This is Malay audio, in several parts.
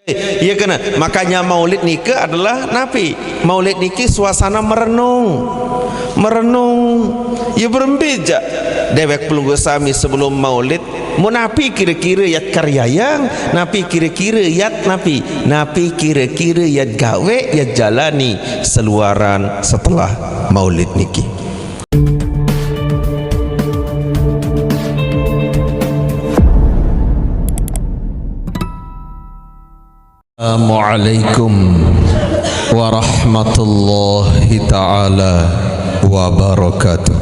Iya kena. Makanya maulid nikah adalah napi. Maulid nikah suasana merenung. Ya berembija. Dewek pelunggu sami sebelum maulid. Mu napi kira-kira yat karya yang, napi kira-kira yat napi kira-kira yat gawe yat jalani seluaran setelah maulid nikah. Assalamualaikum warahmatullahi ta'ala wabarakatuh.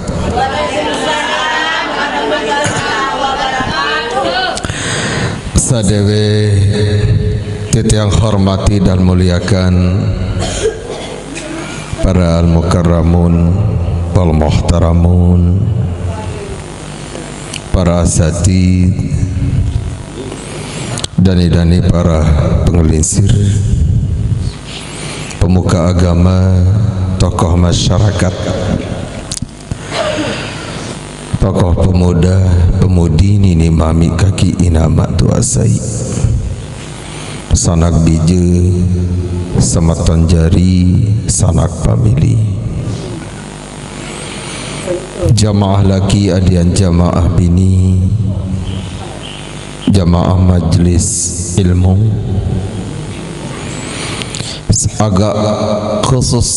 Sadewe titiang hormati dan muliakan para al-mukarramun wal muhtaramun, para asatid dani-dani para pengelinsir, pemuka agama, tokoh masyarakat, tokoh pemuda, pemudi, nini mami kaki inama tuasai, sanak bije, sematan jari, sanak pamili, jamaah laki adian jamaah bini, jamaah majlis ilmu, agak khusus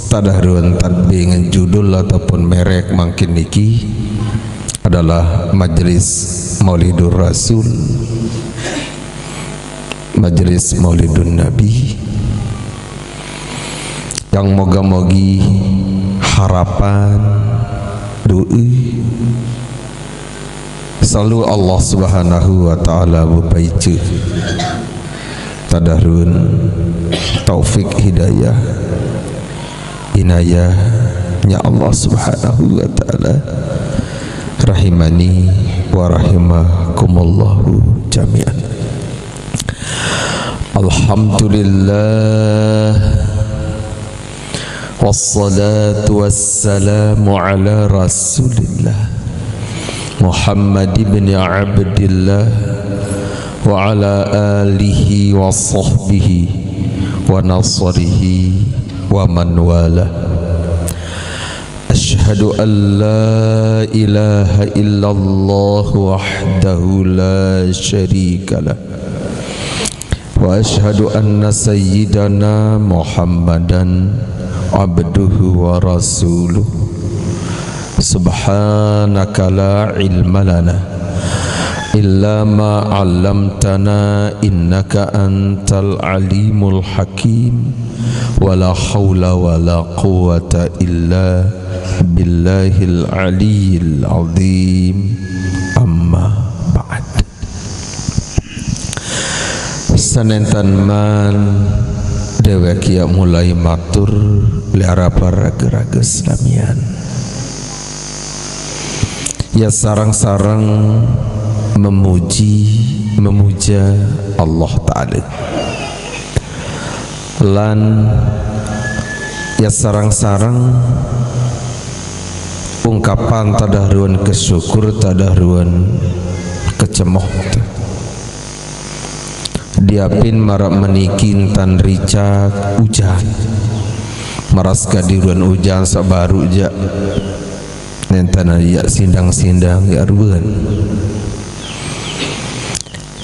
tadahrun tadbing judul ataupun merek makin niki adalah Majlis Maulidur Rasul, Majlis Maulidun Nabi, yang moga-mogi harapan doa selalu Allah Subhanahu wa ta'ala bupaicu tadarun taufik hidayah inayahnya Allah Subhanahu wa ta'ala rahimani wa rahimakumullahu jami'an. Alhamdulillah wassalatu wassalamu ala rasulillah Muhammad ibn Abdillah wa ala alihi wa sahbihi wa nasrihi wa man wala. Ashhadu an la ilaha illallah wahdahu la syarika lah wa ashhadu anna sayyidana Muhammadan abduhu wa rasuluh. Subhanaka la ilma lana illa ma 'allamtana innaka antal alimul hakim wa la hawla wa la quwwata illa billahil aliyyil azim. Amma ba'd. Sanentan man dewek ya mulai matur liara para geraga Islamian ya sarang-sarang memuja Allah Ta'ala lan ya sarang-sarang ungkapan tadahruan kesyukur, tadahruan kecemoh diapin marak menikin tan ricak hujan maras kadiruan hujan sabaru ja nentana ya sindang-sindang ya ruan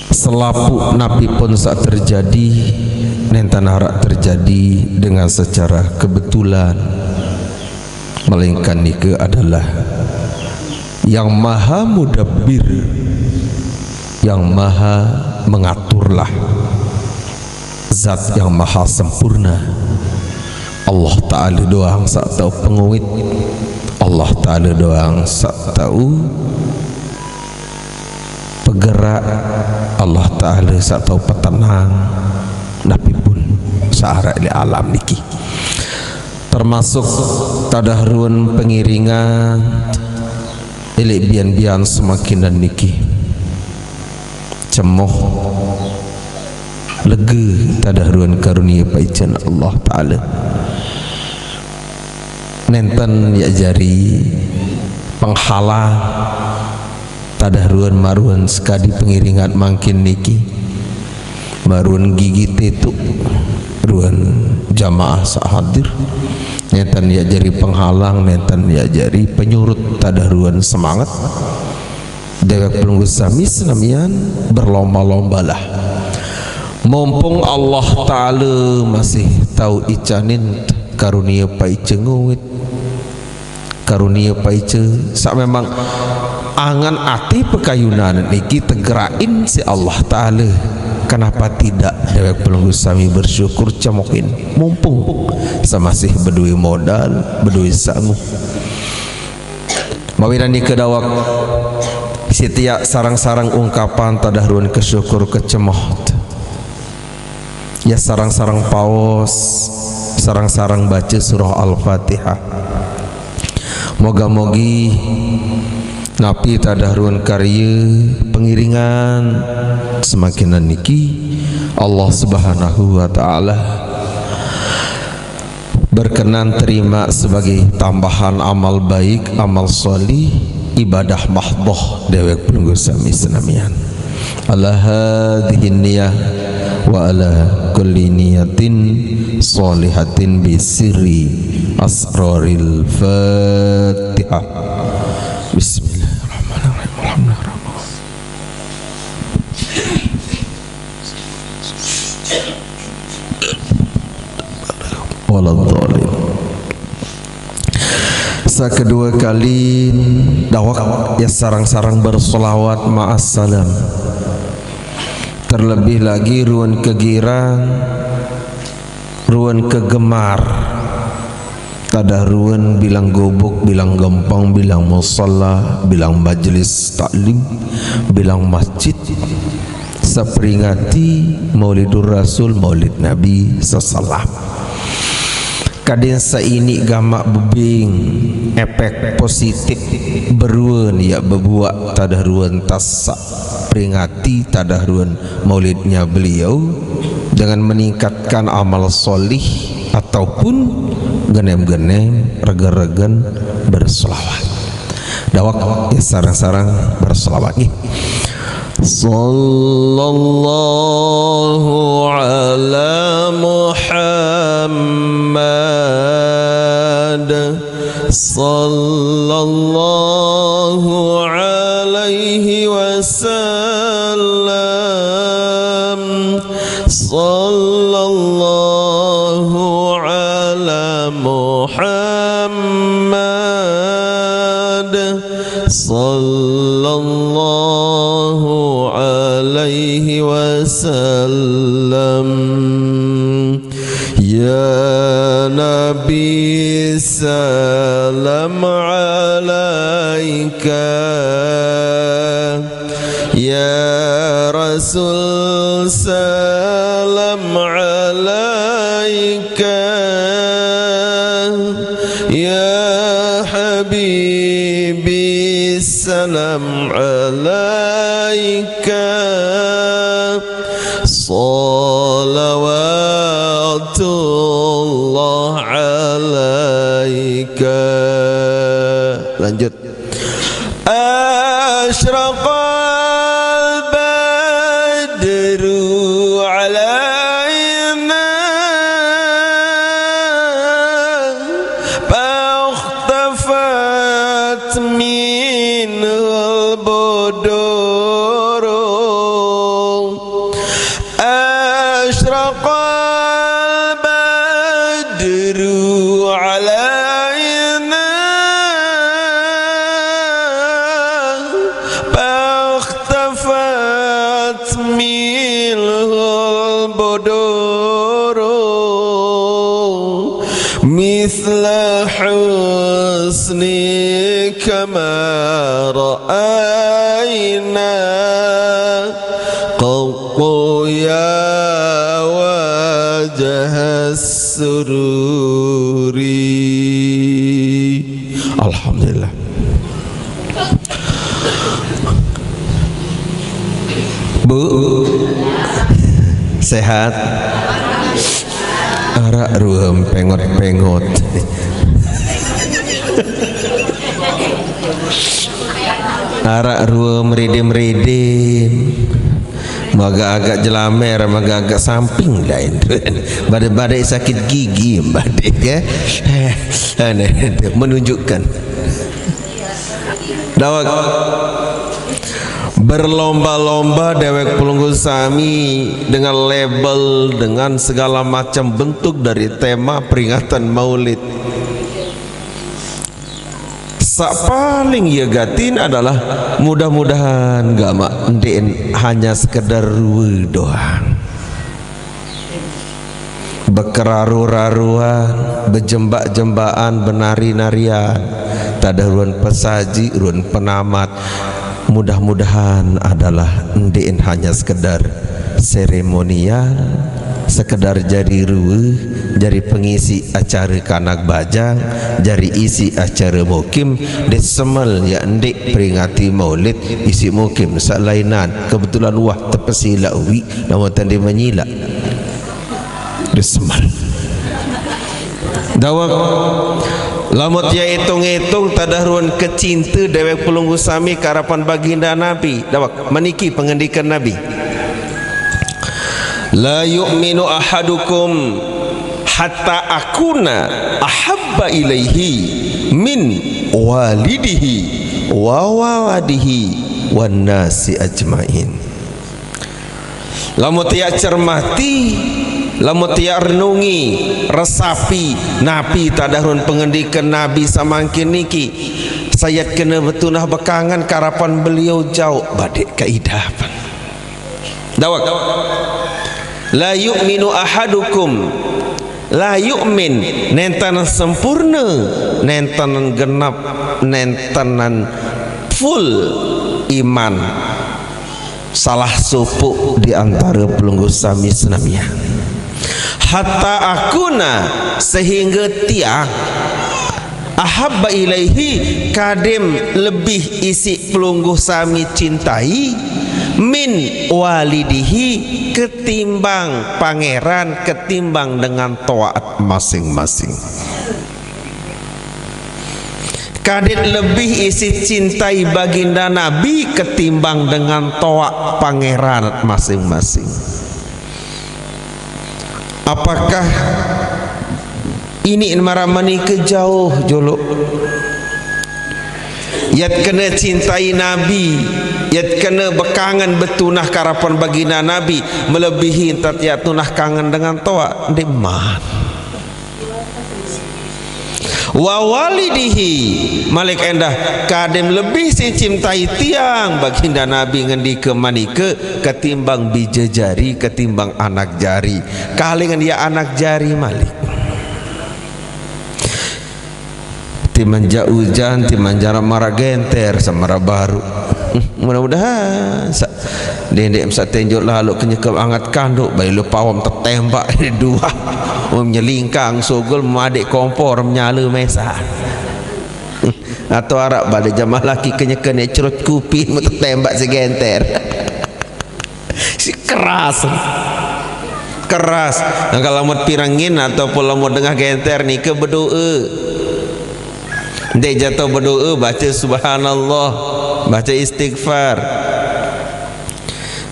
selapu napi pun saat terjadi nentana harak terjadi dengan secara kebetulan, melainkan nike adalah yang maha mudabbir, yang maha mengaturlah, zat yang maha sempurna. Allah Ta'ala doang sak tahu penguit, Allah Ta'ala doang sak tahu pegerak, Allah Ta'ala sak tahu petenang, nabi pun searah di alam niki termasuk tadahrun pengiringan ilik bian-bian semakin dan niki cemoh lege tadahrun karunia paican Allah Ta'ala nenten ya jari penghalang tadahruan maruan sekadi pengiringan mangkin niki marun gigi tetu ruan jamaah sahadir netan ya jari penghalang, netan ya jari penyurut tadaruan semangat dewek pelunggu sami senamian berlomba-lombalah mumpung Allah Ta'ala masih tahu icanin karunia paice ngawit karunia paice sak memang angan ati pekayunan niki tegerain si Allah Ta'ala. Kenapa tidak dewek pelunggu sami bersyukur camokin mumpung masih berdui modal berdui sangu mawirani kedawak setiap sarang-sarang ungkapan tadahruan kesyukur kecemoh ya sarang-sarang paus sarang-sarang baca surah Al-Fatihah moga-mogi napi tadahruan karya pengiringan semakin niki Allah Subhanahu wa Ta'ala berkenan terima sebagai tambahan amal baik, amal solih, ibadah mahdhah dewek pelunggu sami senamian ala hadhihi niyah wa ala kulli niyatin solihatin bisirri asraril Fatihah. Bismillahirrahmanirrahim. Waladhdallin. Kedua kali dawak ya sarang-sarang bersolawat ma'assalam. Terlebih lagi ruan kegirang, ruan kegemar, tadaruan bilang gobok, bilang gempang, bilang musalla, bilang majelis taklim, bilang masjid, seperingati Maulidur Rasul, Maulid Nabi sallallahu. Kadang saini gamak bebing efek positif beruan ya bebuat tadaruan tasak peringati tadaruan maulidnya beliau dengan meningkatkan amal solih ataupun genem-genem regen-regen berselawat dawak ya sarang-sarang berselawat nih sallallahu ala Muhammad sallallahu alaihi wasallam sallallahu ala Muhammad sallallahu alaihi wasallam ya Nabi salam alaika ya Rasul salam alaika ya Habibi salam alaika salawatullah alaika. Lanjut. Asyraqal badru alaina fakhtafat minhul buduru asyraqal badru alaina fakhtafat minhul buduru mithla husni kama ra'ayna qawqu ya wajah sururi. Alhamdulillah. Bu sehat arak ruam pengot-pengot arak ruam meridim-meridim agak jelamer, agak samping lain. Badai-badai sakit gigi badai ya. Menunjukkan dawak berlomba-lomba dewek pelunggu sami dengan label, dengan segala macam bentuk dari tema peringatan Maulid. Sak paling ia gatin adalah mudah-mudahan gak makndin hanya sekedar doang, berkeraru-raruan, berjembak-jembaan, benari-narian, tak ada ruan pesaji, ruan penamat. Mudah-mudahan adalah ndin hanya sekedar seremonial, sekedar jari ruwe, jari pengisi acara kanak bajang, jari isi acara mukim, desemel ya ndik peringati Maulid isi mukim salainan kebetulan wah tepesila wi nama tandi menyila desemel dawak lamut ya hitung-hitung tadahruan kecinta dewek pelunggu sami karapan baginda Nabi. Dawak meniki pengendikan Nabi, la yu'minu ahadukum hatta akuna ahabba ilaihi min walidihi wa waladihi wan nasi ajmain. Lamut ya cermati, lamut ya renungi, resapi Nabi tadahun pengendikan Nabi samangkin niki, sayat kena betunah bekangan karapan beliau jauh badik kaidapan. Dawak la yu'minu ahadukum, la yu'min nentanan sempurna, nentanan genap, nentanan full iman salah supu di antara pelunggu sami senamia hatta akuna sehingga tiang ahabba ilaihi kadim lebih isi pelunggu sami cintai min walidihi ketimbang pangeran, ketimbang dengan taat masing-masing. Kadit lebih isi cintai baginda Nabi ketimbang dengan taat pangeran masing-masing. Apakah ini maramani kejauh jolok? Yat kena cintai Nabi, yat kena bekangan betunah karapan baginda Nabi melebihi tatiat tunah kangen dengan toa deman. Wa walidihi malik endah kadem lebih si cintai tiang baginda Nabi ngendi ke manike ketimbang bija jari, ketimbang anak jari. Kalingan dia anak jari malik. Timanja hujan, timanja marah genter samara baru. Mudah-mudahan dendek sa tenjok lalu kenyekam angat kanduk bayi lu pawam tertembak dua menyelingkang sogol madik kompor menyala mesa atau arak balik jamaah laki kenyekan ya cerut kupin mu tertembak si genter si keras dan kalau mau pirangin ataupun mau dengar genter ni ke berdoa dek jatuh berdoa baca subhanallah, baca istighfar,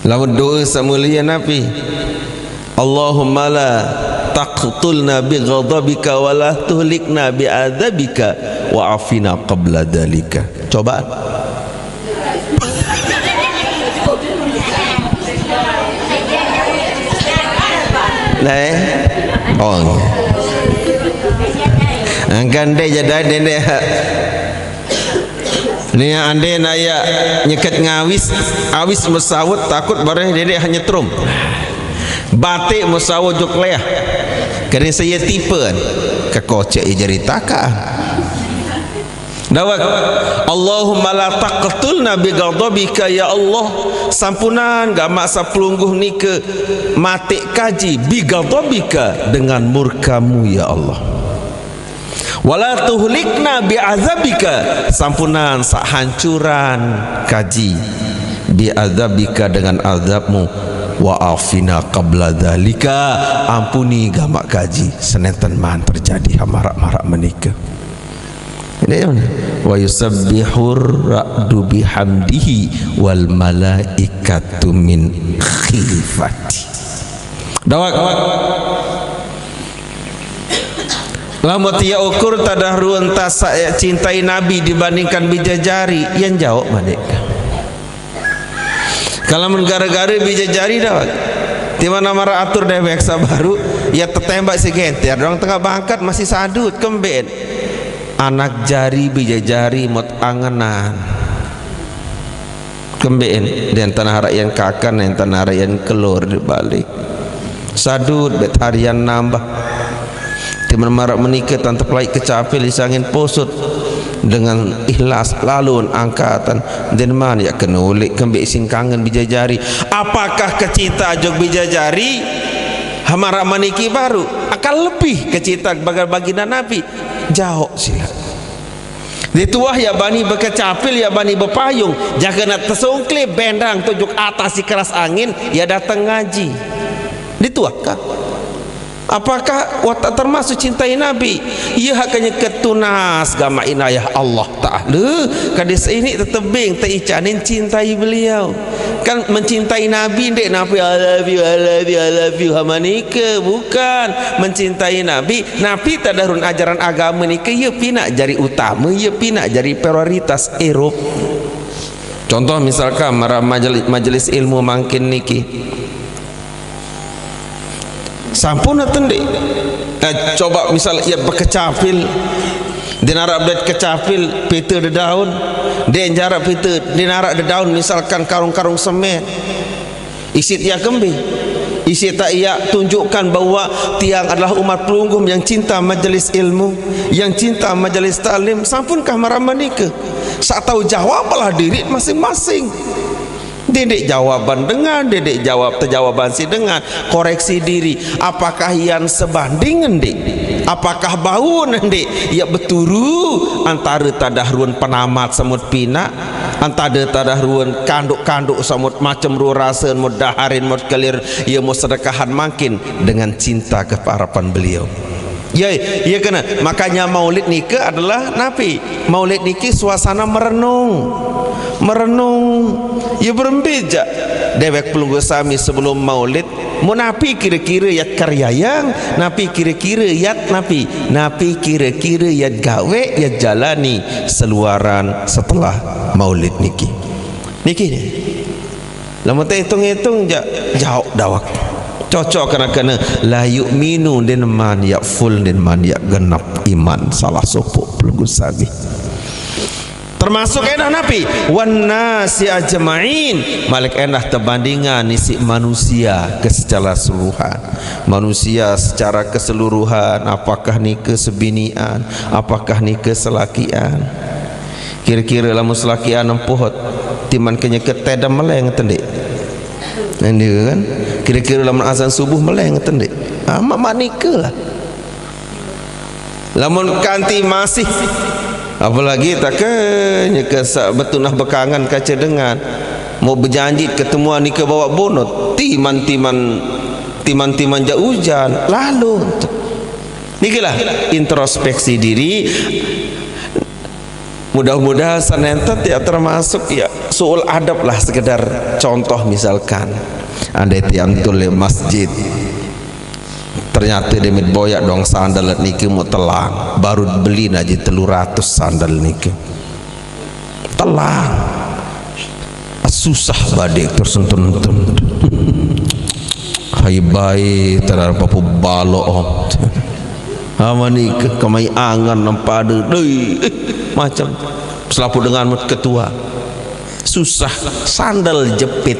lalu doa semulia Nabi, Allahumma la taqtulna bi ghadabika wa la tuhlikna bi adzabika wa afina qabla dalika. Coba oh angkan dek jadi dek ni ande naya nyeket ngawis awis mesawut takut barang dedek hanya trum batik mesawut juk leah kerana saya tipe kekocek jari takaan dawak Allahumma la taqtulna bi ghadabika ya Allah sampunan gak maksa pelungguh ni ke mati kaji bi ghadabika dengan murkamu ya Allah wala tuhlikna bi azabika sampunan sak hancuran kaji bi azabika dengan azabmu wa afina qabla dzalika ampuni gamak kaji senenten man terjadi marak-marak menikah ini wa yusabbihur ra'du bihamdihi wal malaikatu min khifati. Dawak lamun tiya ukur tadahruan tasa cintai Nabi dibandingkan bijajari yang jawab madek. Kalau gara-gara bijajari dawak di mana marah atur dewek sabaru ya tertembak si genter orang tengah bangkat masih sadut kembet anak jari bijajari mot angenan kembeen dan tanah rakyat kakan dan tanah rakyat kelur dibalik sadut bet harian nambah di mana marah menikah tante pelai kecapil disangin posut dengan ikhlas lalu angkatan dan man ya kena ulik kembali singkangan bijajari. Apakah kecinta jog bijajari hamara maniki baru akan lebih kecinta baginda Nabi? Jauh sila dituah ya bani bekecapil ya bani bepayung jaga nak tersungkli bendang tujuk atas si keras angin ya datang ngaji dituah kah? Apakah watak termasuk cintai Nabi? Ia hakanya ketunas gama inayah Allah Ta'ala kadis ini tetebing teicanin cintai beliau kan mencintai Nabi dek Nabi I love you hamanika bukan mencintai Nabi tadarun ajaran agama ni ke ia pinak jari utama ia pinak jari prioritas Erop. Contoh misalkan marah majelis ilmu mangkin niki sampun atende coba misal ia berkecapil di narak belat kecapil pita de daun dia jarak pita di narak de daun misalkan karung-karung semen isi ia kembi isi tak ia tunjukkan bahawa tiang adalah umat pelunggum yang cinta majelis ilmu yang cinta majelis talim sampunkah marama nikah saat tahu jawablah diri masing-masing. Dedek jawaban dengan dedek jawab terjawaban si dengan koreksi diri apakah yang sebanding ndek apakah bau ndek ya beturu antara tadahruan penamat semut pinak antara tadahruan kanduk-kanduk semut macam rasa mudaharin mud kelir ia mau sedekahan makin dengan cinta keharapan beliau. Ya, ya kena. Makanya maulid nikah adalah Nabi. Maulid nikah suasana merenung. Ya berembejak. Dewek pelunggu sami sebelum maulid. Mu Nabi kira-kira yat karya yang Nabi kira-kira yat Nabi. Nabi kira-kira yat gawe yat jalani seluaran setelah maulid nikah. Nikah ni. Lama tak hitung-hitung jauh dawak. Cocok kena la yu'minu den man ya full den man ya genap iman salah sopok pelunggu sami termasuk enak Nabi wan nasi ajma'in malik enak terbandingan isi manusia secara keseluruhan manusia secara keseluruhan apakah ni kesebinian apakah ni keselakian kira-kira lamun selakian empuhot timan kenya ketedam meleng tendik nanti kan kira-kira lamun azan subuh meleng tendik mak nikah lah lamun kanti masih apalagi tak ke betunah bekangan kaca dengan mau berjanji ketemuan nikah bawa bonot timan jak hujan lalu nikahlah introspeksi diri mudah-mudahan sanentet ya termasuk ya soal adab lah sekedar contoh misalkan andai tiang tule masjid ternyata demit boyak dong sandal niki mau telang baru beli aja 300 sandal niki telang susah badek tersentuh hai baik terhadap papu balok amani kemai angan nempade deui macam selapu dengan ketua susah sandal jepit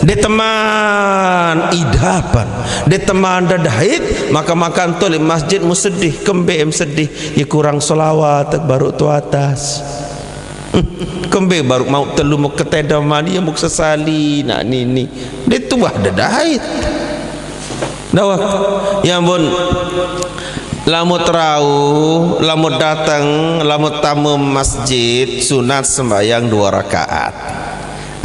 de teman idapan de teman dadahit maka makan tu di masjid mu sedih kembe sedih ya kurang solawat baru tu atas kembe baru mau telu mau ketedaman dia mau sesali nak ni de tuah dadahit dawak ya ampun lamut rauh lamut datang lamut tamu masjid sunat sembahyang 2 rakaat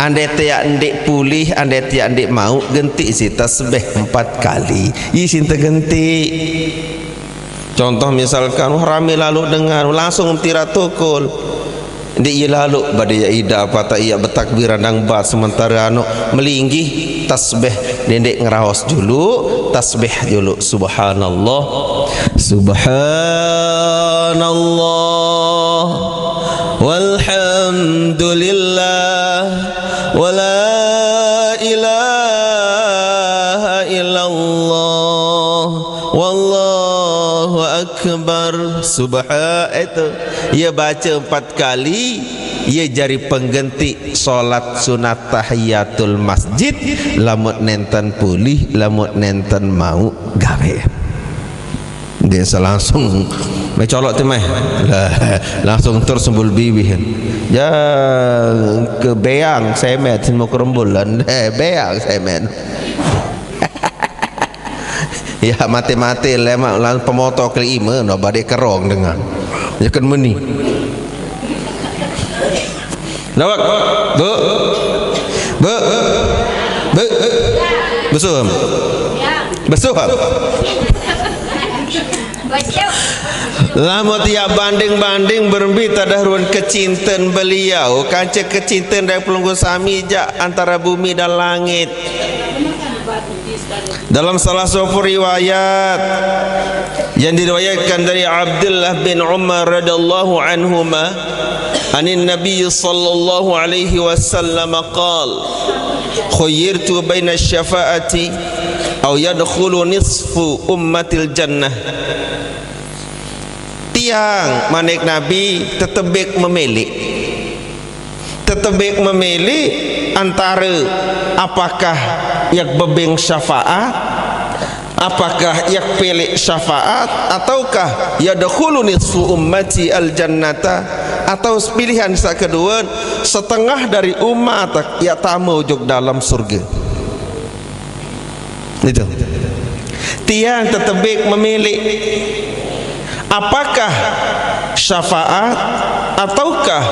andai tiak ndik pulih andai tiak ndik mau genti si tasbih 4 kali isin tergenti Contoh misalkan rame lalu dengar langsung tira tukul dia lalu badai ida apa tak ia bertakbiran dan bat sementara anu melinggih tasbih dendek ngeraos dulu tasbih dulu subhanallah subhanallah walhamdulillah wala ilaha illallah wallahu akbar itu ia baca 4 kali ia jari pengganti solat sunat tahiyatul masjid lamut nenten pulih lamut nenten mau gawe dia langsung mencolok tu meh langsung tersembul bibi ya ke beang semet semua kerembulan beang semet ya mati-mati lemak lan pemotor kelima no badai kerong dengan ya kan meni lawak bu besuh lama tiap banding-banding berbi tadahruan kecintaan beliau kaca kecintaan dari pelunggu sami jak antara bumi dan langit. Dalam salah satu riwayat yang diriwayatkan dari Abdullah bin Umar radhiyallahu anhuma anin Nabi sallallahu alaihi wasallam qala khayyirtu baina asy-syafa'ati aw yadkhulu nisfu ummatil jannah. Tiang manik Nabi tetebik memilih antara apakah yak bebeng syafaat, apakah yak pilih syafaat, ataukah yadkhulu nisfu ummati al jannata, atau pilihan kedua setengah dari umat ya tamu ujug dalam surga. Itu tiang tetebik memilih apakah syafaat ataukah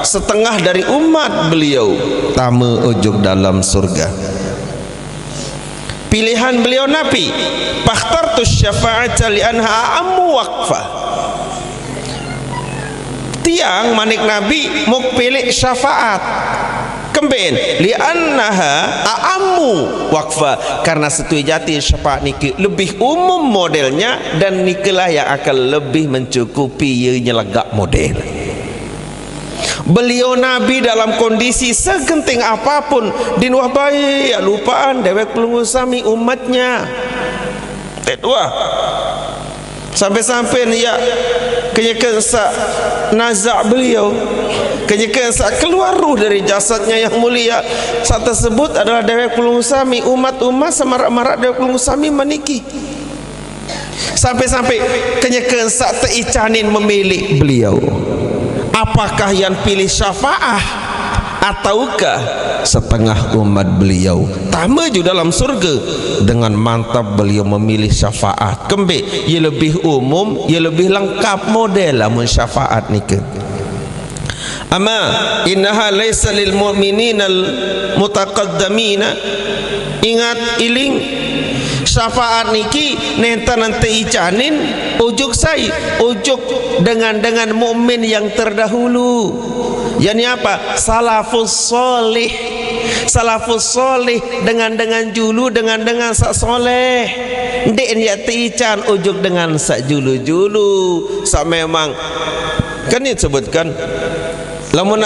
setengah dari umat beliau tamu ujug dalam surga. Pilihan beliau Nabi fakhtartu syafa'ata li'anha ammu waqfa. Tiang manik Nabi mau pilih syafaat kemben li'annaha ammu waqfa, karena setujati syafaat niki lebih umum modelnya dan nikilah yang akan lebih mencukupi ia nyelegak model. Beliau Nabi dalam kondisi segenting apapun dinuah baik ya lupaan dewek pelunggu sami umatnya kedua sampai-sampai ya kenyakan sa nazak beliau kenyakan sa keluar ruh dari jasadnya yang mulia. Saat tersebut adalah dewek pelunggu sami umat-umat semarak-marak dewek pelunggu sami meniki sampai-sampai kenyakan sa teicanin memilih beliau apakah yang pilih syafaat ataukah setengah umat beliau tamu juga dalam surga. Dengan mantap beliau memilih syafaat kembe ia lebih umum ia lebih lengkap model amun syafaat nikah. Ama innaha laysa lil mu'minina al mutaqaddamina, ingat iling syafaat niki nenta nanti icanin ujuk saya ujuk dengan mukmin yang terdahulu. Yani apa? Salafus solih dengan julu dengan sak soleh. Ndek ya tiican ujuk dengan sak julu sak memang kan disebutkan lamun